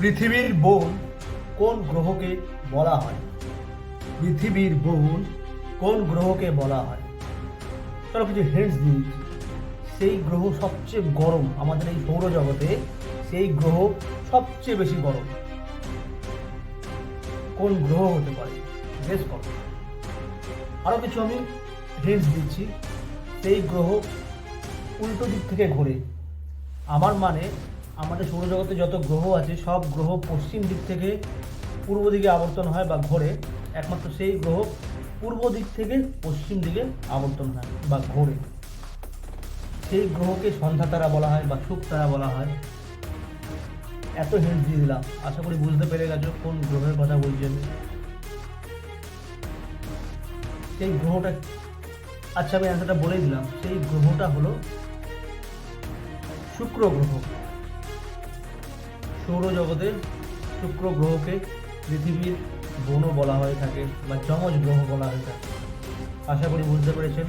পৃথিবীর বোন কোন গ্রহকে বলা হয়? পৃথিবীর বোন কোন গ্রহকে বলা হয়? চলো কিছু হিন্টস দিচ্ছি। সেই গ্রহ সবচেয়ে গরম আমাদের এই সৌরজগতে, সেই গ্রহ সবচেয়ে বেশি গরম কোন গ্রহ হতে পারে? গেস করো। আরও কিছু আমি হিন্টস দিচ্ছি। সেই গ্রহ উল্টো দিক থেকে ঘোরে। আমার মানে আমাদের সৌরজগতে যত গ্রহ আছে সব গ্রহ পশ্চিম দিক থেকে পূর্ব দিকে আবর্তন হয় বা ঘোরে। একমাত্র সেই গ্রহ পূর্ব দিক থেকে পশ্চিম দিকে আবর্তন হয় বা ঘোরে। সেই গ্রহকে সন্ধ্যা তারা বলা হয় বা শুক তারা বলা হয়। এত হিন্ট দিয়ে দিলাম, আশা করি বুঝতে পেরে গেছো কোন গ্রহের কথা বলছি আমি। সেই গ্রহটা, আচ্ছা আমি অ্যান্সারটা বলেই দিলাম, সেই গ্রহটা হলো শুক্র গ্রহ। সৌরজগতে শুক্র গ্রহকে পৃথিবীর বোনও বলা হয়ে থাকে বা যমজ গ্রহ বলা হয়ে থাকে। আশা করি বুঝতে পেরেছেন।